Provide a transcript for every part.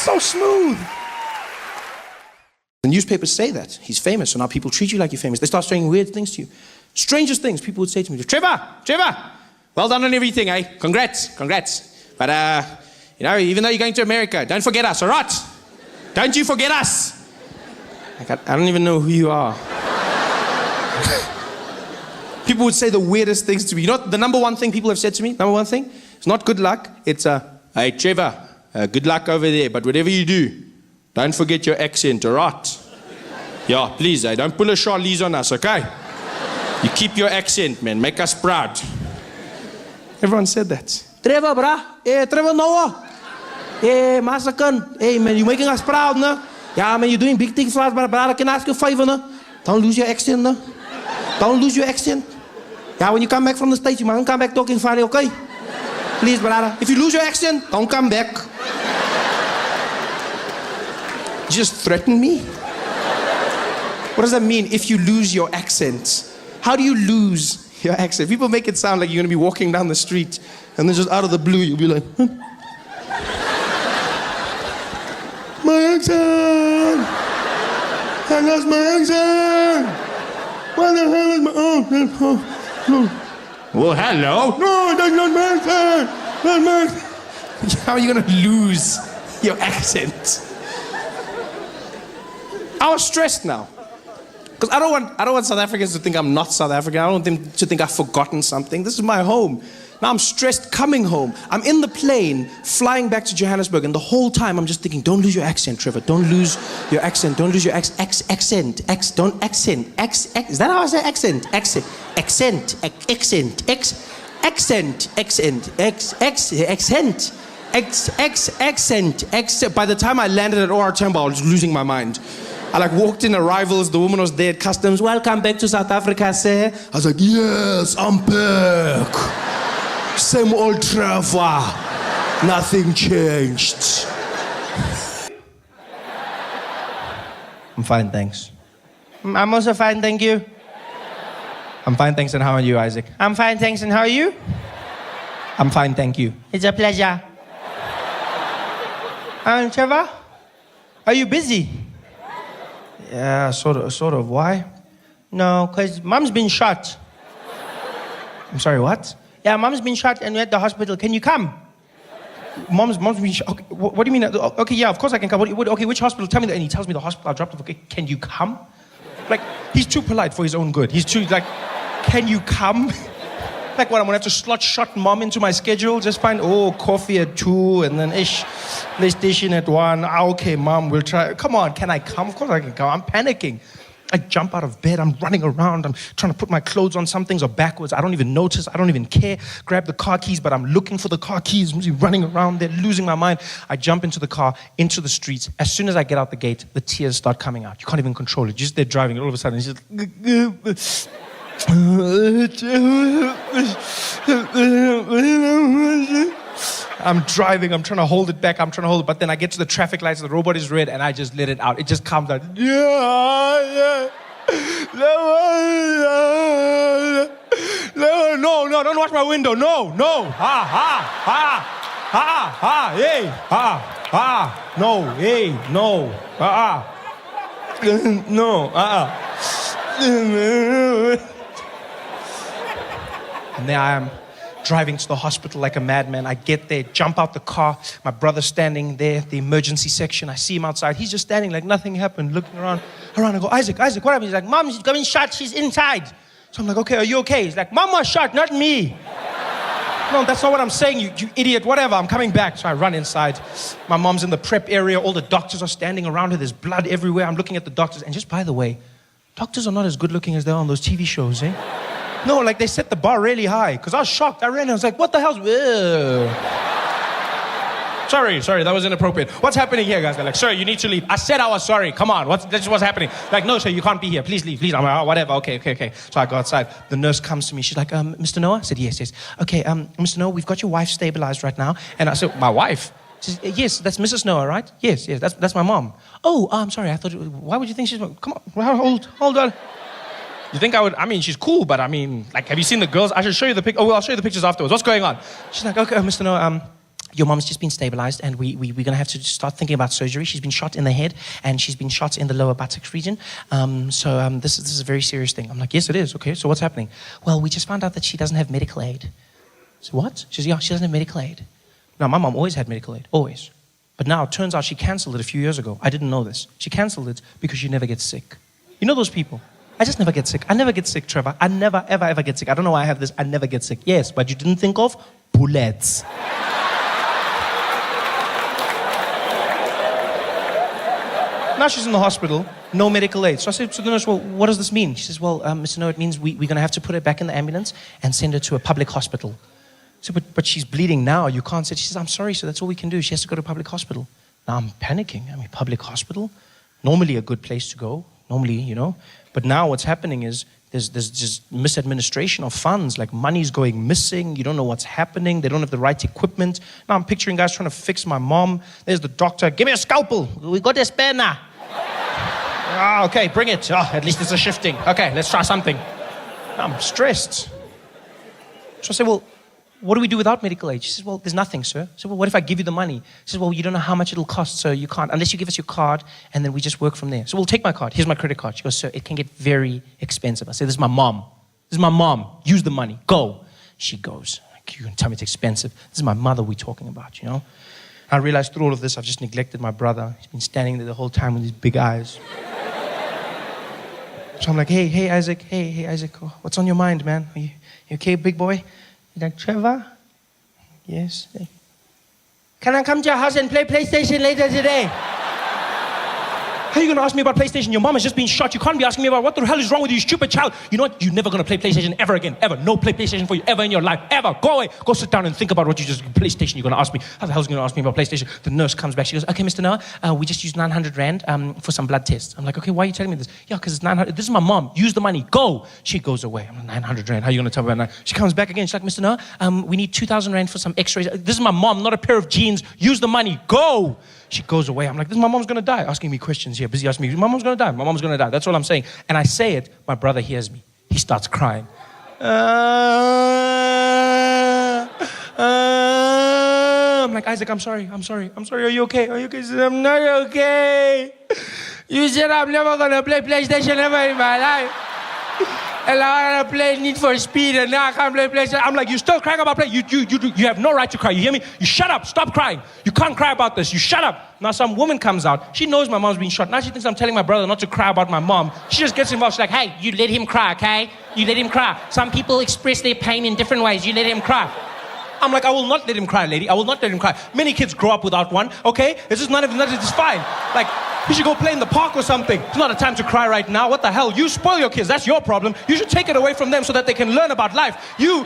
So smooth. The newspapers say that. He's famous, so now people treat you like you're famous. They start saying weird things to you. Strangest things people would say to me. Trevor, well done on everything, eh? Congrats. But, even though you're going to America, don't forget us, all right? Don't you forget us. I don't even know who you are. People would say the weirdest things to me. You know what the number one thing people have said to me? Number one thing? It's not good luck. It's, hey, Trevor, good luck over there, but whatever you do, don't forget your accent, all right? Yeah, please, don't pull a Charlize on us, okay? You keep your accent, man. Make us proud. Everyone said that. Trevor, brah. Hey, Trevor Noah. Hey, Masakan. Hey, man, you're making us proud, no? Yeah, man, you're doing big things for us, but brother, can I ask you a favor, no? Don't lose your accent, no? Don't lose your accent. Yeah, when you come back from the States, you mustn't come back talking funny, okay? Please, brother. If you lose your accent, don't come back. You just threaten me? What does that mean, if you lose your accent? How do you lose your accent? People make it sound like you're going to be walking down the street and then just out of the blue, you'll be like, my accent! I lost my accent! What the hell is my... Oh. Well, hello? No, that's not my accent! That's my accent! How are you going to lose your accent? I was stressed now. Because I don't want South Africans to think I'm not South African. I don't want them to think I've forgotten something. This is my home. Now I'm stressed coming home. I'm in the plane flying back to Johannesburg, and the whole time I'm just thinking, don't lose your accent, Trevor. Don't lose your accent. Don't lose your accent. Don't accent. Is that how I say accent? Accent. By the time I landed at OR Tambo, I was losing my mind. I walked in arrivals, the woman was there at customs. Welcome back to South Africa, sir. I was like, yes, I'm back. Same old Trevor. Nothing changed. I'm fine, thanks. I'm also fine, thank you. I'm fine, thanks, and how are you, Isaac? I'm fine, thanks, and how are you? I'm fine, thank you. It's a pleasure. Trevor, are you busy? Yeah, sort of. Why? No, because Mom's been shot. I'm sorry, what? Yeah, Mom's been shot and we're at the hospital. Can you come? Mom's been shot. Okay, what do you mean? Okay, yeah, of course I can come. Okay, which hospital? Tell me that. And he tells me the hospital. I dropped off. Okay, can you come? He's too polite for his own good. He's too, can you come? What, I'm gonna have to slot shot Mom into my schedule? Just find, coffee at 2 and then PlayStation at 1. Okay, Mom, we'll try. Come on, can I come? Of course I can come. I'm panicking. I jump out of bed, I'm running around, I'm trying to put my clothes on, some things are backwards, I don't even notice, I don't even care. Grab the car keys, but I'm looking for the car keys, I'm running around there, losing my mind. I jump into the car, into the streets. As soon as I get out the gate, the tears start coming out. You can't even control it. You're just there driving, and all of a sudden, it's just... I'm driving, I'm trying to hold it back, but then I get to the traffic lights, the robot is red, and I just let it out. It just comes out. No, don't watch my window. No. Hey, no, hey, no, no, And there I am, driving to the hospital like a madman. I get there, jump out the car. My brother's standing there, the emergency section. I see him outside. He's just standing like nothing happened, looking around. I go, Isaac, what happened? He's like, Mom's getting shot. She's inside. So I'm like, okay, are you okay? He's like, Mom was shot, not me. No, that's not what I'm saying, you idiot. Whatever, I'm coming back. So I run inside. My mom's in the prep area. All the doctors are standing around her. There's blood everywhere. I'm looking at the doctors. And just by the way, doctors are not as good looking as they are on those TV shows, eh? No, they set the bar really high. Because I was shocked. I ran and I was like, what the hell's... Sorry, that was inappropriate. What's happening here, guys? They're like, sir, you need to leave. I said I was sorry. Come on, that's what's happening. No, sir, you can't be here. Please leave, please. I'm like, whatever, okay. So I go outside. The nurse comes to me. She's like, Mr. Noah? I said, yes. Okay, Mr. Noah, we've got your wife stabilized right now. And I said, my wife? She says, yes, that's Mrs. Noah, right? Yes, that's my mom. Oh, I'm sorry. I thought, why would you think she's... Come on, hold on. You think I would... she's cool, but have you seen the girls? I should show you the pic... Oh, well, I'll show you the pictures afterwards. What's going on? She's like, okay, Mr. Noah, your mom's just been stabilized and we're going to have to start thinking about surgery. She's been shot in the head and she's been shot in the lower buttocks region. This is a very serious thing. I'm like, yes, it is. Okay, so what's happening? Well, we just found out that she doesn't have medical aid. So what? She says, yeah, she doesn't have medical aid. Now, my mom always had medical aid, always. But now it turns out she canceled it a few years ago. I didn't know this. She canceled it because she never gets sick. You know those people? I just never get sick. I never get sick, Trevor. I never, ever, ever get sick. I don't know why I have this. I never get sick. Yes, but you didn't think of bullets. Now she's in the hospital, no medical aid. So I said to the nurse, well, what does this mean? She says, well, Mr. Noah, it means we're going to have to put her back in the ambulance and send her to a public hospital. So, but she's bleeding now. You can't say. She says, I'm sorry, so that's all we can do. She has to go to a public hospital. Now I'm panicking. I mean, public hospital? Normally a good place to go. Normally, you know. But now what's happening is there's just misadministration of funds. Like money's going missing. You don't know what's happening. They don't have the right equipment. Now I'm picturing guys trying to fix my mom. There's the doctor. Give me a scalpel. We got a spare now. Ah, okay, bring it. Oh, at least it's a shifting. Okay, let's try something. I'm stressed. So I say, well, what do we do without medical aid? She says, well, there's nothing, sir. I said, well, what if I give you the money? She says, well, you don't know how much it'll cost, so you can't, unless you give us your card, and then we just work from there. So we'll take my card. Here's my credit card. She goes, sir, it can get very expensive. I said, this is my mom. This is my mom. Use the money. Go. She goes, like, you can tell me it's expensive. This is my mother we're talking about, you know? I realized through all of this, I've just neglected my brother. He's been standing there the whole time with his big eyes. So I'm like, hey, Isaac. Hey, Isaac. What's on your mind, man? Are you okay, big boy? He's like, Trevor? Yes. Hey. Can I come to your house and play PlayStation later today? How are you going to ask me about PlayStation? Your mom has just been shot. You can't be asking me about what the hell is wrong with you, stupid child. You know what? You're never going to play PlayStation ever again. Ever. No play PlayStation for you ever in your life. Ever. Go away. Go sit down and think about what you just... PlayStation you're going to ask me. How the hell is you going to ask me about PlayStation? The nurse comes back. She goes, okay, Mr. Noah, we just used 900 Rand for some blood tests. I'm like, okay, why are you telling me this? Yeah, because it's 900. This is my mom. Use the money. Go. She goes away. I'm like, 900 Rand. How are you going to tell me about that? She comes back again. She's like, Mr. Noah, we need 2,000 Rand for some x-rays. This is my mom, not a pair of jeans. Use the money. Go. She goes away. I'm like, this is my mom's going to die. Asking me questions here. Busy asking me, my mom's going to die. My mom's going to die. That's all I'm saying. And I say it. My brother hears me. He starts crying. I'm like, Isaac, I'm sorry. Are you okay? He said, I'm not okay. You said I'm never going to play PlayStation ever in my life. And I want to play Need for Speed, and now I can't play PlayStation. I'm like, you still crying about play? You have no right to cry. You hear me? You shut up. Stop crying. You can't cry about this. You shut up. Now some woman comes out. She knows my mom's been shot. Now she thinks I'm telling my brother not to cry about my mom. She just gets involved. She's like, hey, you let him cry, okay? You let him cry. Some people express their pain in different ways. You let him cry. I'm like, I will not let him cry, lady. I will not let him cry. Many kids grow up without one, okay? It's just none of it is fine. Like, you should go play in the park or something. It's not a time to cry right now. What the hell? You spoil your kids. That's your problem. You should take it away from them so that they can learn about life. You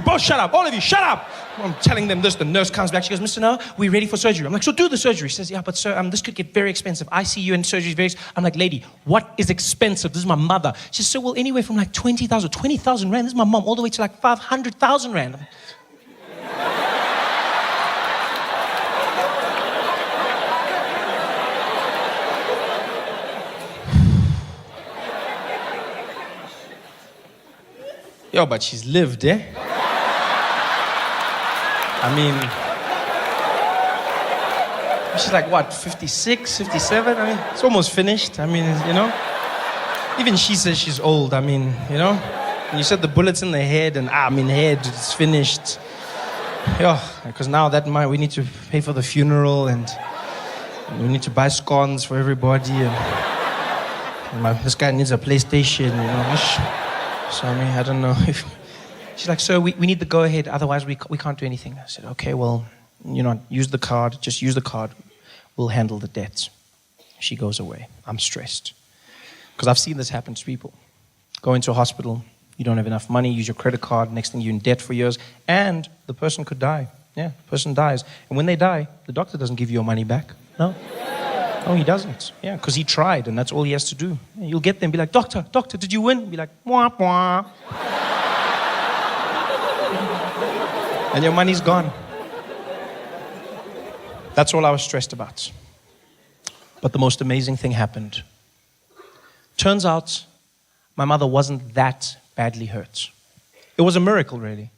both shut up. All of you, shut up. I'm telling them this. The nurse comes back. She goes, Mr. Noah, we're ready for surgery. I'm like, so do the surgery. She says, yeah, but sir, this could get very expensive. ICU and surgery is very expensive. I'm like, lady, what is expensive? This is my mother. She says, so well, anywhere from like 20,000 Rand. This is my mom, all the way to like 500,000 Rand. Yo, but she's lived, eh? I mean, she's like, what, 56, 57? I mean, it's almost finished. I mean, you know? Even she says she's old. I mean, you know? And you said the bullets in the head, and head, it's finished. Yo, because now we need to pay for the funeral, and we need to buy scones for everybody, and this guy needs a PlayStation, you know? So, I mean, I don't know if... She's like, sir, we need the go-ahead, otherwise we can't do anything. I said, okay, well, use the card, just use the card. We'll handle the debts. She goes away. I'm stressed. Because I've seen this happen to people. Go into a hospital, you don't have enough money, use your credit card, next thing you're in debt for years, and the person could die. Yeah, the person dies. And when they die, the doctor doesn't give you your money back. No. No, he doesn't. Yeah, because he tried, and that's all he has to do. You'll get there and be like, doctor, did you win? Be like, wah, wah. And your money's gone. That's all I was stressed about. But the most amazing thing happened. Turns out, my mother wasn't that badly hurt. It was a miracle, really.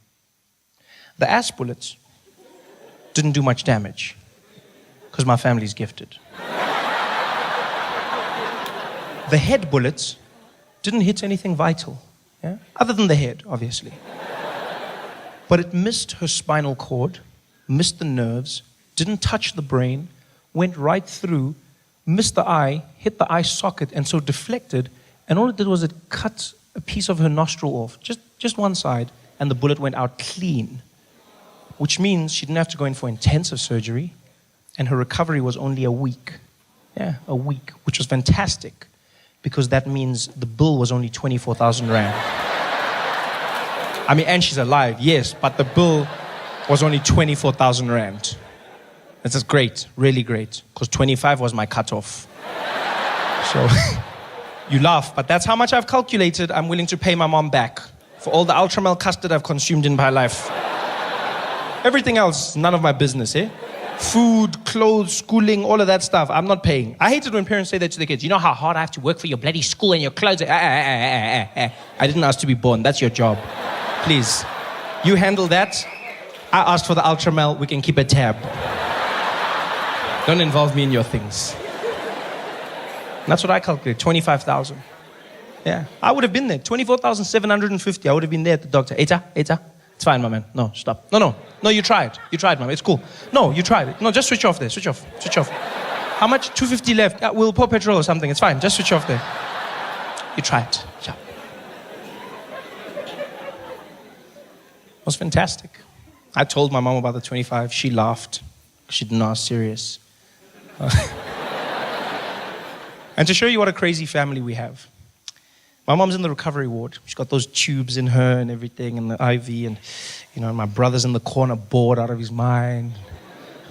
The ass bullets didn't do much damage because my family's gifted. The head bullets didn't hit anything vital, yeah? Other than the head, obviously. But it missed her spinal cord, missed the nerves, didn't touch the brain, went right through, missed the eye, hit the eye socket, and so deflected, and all it did was it cut a piece of her nostril off, just one side, and the bullet went out clean, which means she didn't have to go in for intensive surgery, and her recovery was only a week. Yeah, a week, which was fantastic, because that means the bill was only 24,000 rand. I mean, and she's alive, yes, but the bill was only 24,000 rand. This is great, really great, because 25 was my cutoff. So, you laugh, but that's how much I've calculated I'm willing to pay my mom back for all the ultra-milk custard I've consumed in my life. Everything else, none of my business, eh? Food, clothes, schooling, all of that stuff, I'm not paying. I hate it when parents say that to their kids. You know how hard I have to work for your bloody school and your clothes? I didn't ask to be born. That's your job. Please. You handle that. I asked for the ultra-mel. We can keep a tab. Don't involve me in your things. And that's what I calculate, 25,000. Yeah, I would have been there. 24,750. I would have been there at the doctor. Eta. It's fine, my man. No, stop. No, you tried. You tried, man. It's cool. No, you tried it. No, just switch off there. Switch off. How much? 250 left. Yeah, we'll pour petrol or something. It's fine. Just switch off there. You tried. Yeah. It was fantastic. I told my mom about the 25. She laughed. She didn't know I was serious. And to show you what a crazy family we have, my mom's in the recovery ward. She's got those tubes in her and everything, and the IV, and my brother's in the corner bored out of his mind,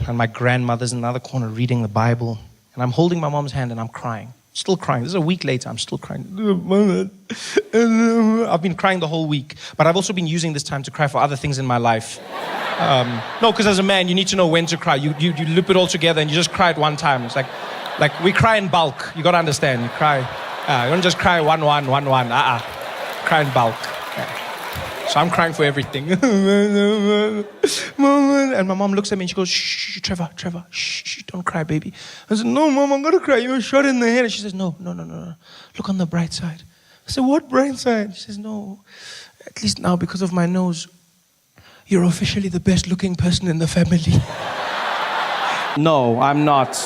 and my grandmother's in the other corner reading the Bible, and I'm holding my mom's hand and I'm crying, still crying. This is a week later, I'm still crying. I've been crying the whole week, but I've also been using this time to cry for other things in my life. No, because as a man, you need to know when to cry. You loop it all together and you just cry at one time. It's like we cry in bulk. You got to understand. You cry. You don't just cry one. Cry in bulk. Yeah. So I'm crying for everything. And my mom looks at me and she goes, "Shh, Trevor, shh, don't cry, baby." I said, "No, Mom, I'm going to cry. You're shot in the head." And she says, No. Look on the bright side. I said, "What bright side?" She says, "No, at least now because of my nose, you're officially the best looking person in the family." No, I'm not.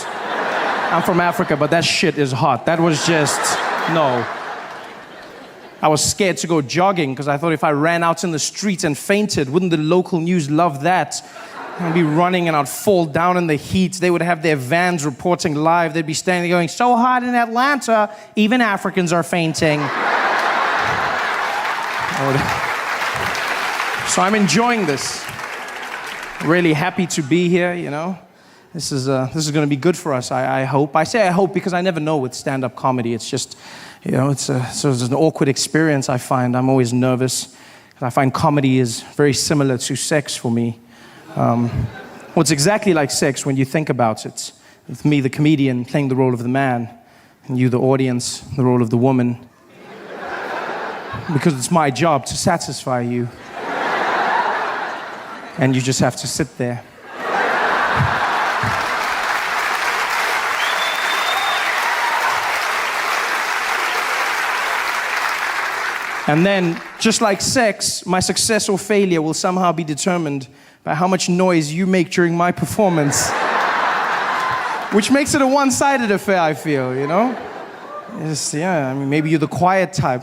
I'm from Africa, but that shit is hot. That was just, no. I was scared to go jogging because I thought if I ran out in the streets and fainted, wouldn't the local news love that? I'd be running and I'd fall down in the heat. They would have their vans reporting live. They'd be standing there going, "So hot in Atlanta, even Africans are fainting." So I'm enjoying this. Really happy to be here, This is going to be good for us, I hope. I say I hope because I never know with stand-up comedy. It's just, it's an awkward experience, I find. I'm always nervous. I find comedy is very similar to sex for me. Well, it's exactly like sex when you think about it. With me, the comedian, playing the role of the man, and you, the audience, the role of the woman. Because it's my job to satisfy you. And you just have to sit there. And then, just like sex, my success or failure will somehow be determined by how much noise you make during my performance. Which makes it a one-sided affair, I feel, maybe you're the quiet type.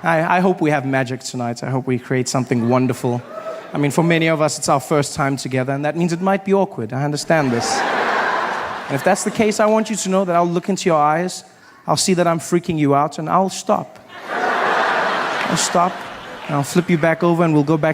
I hope we have magic tonight. I hope we create something wonderful. I mean, for many of us, it's our first time together, and that means it might be awkward. I understand this. And if that's the case, I want you to know that I'll look into your eyes, I'll see that I'm freaking you out, and I'll stop. I'll stop, and I'll flip you back over, and we'll go back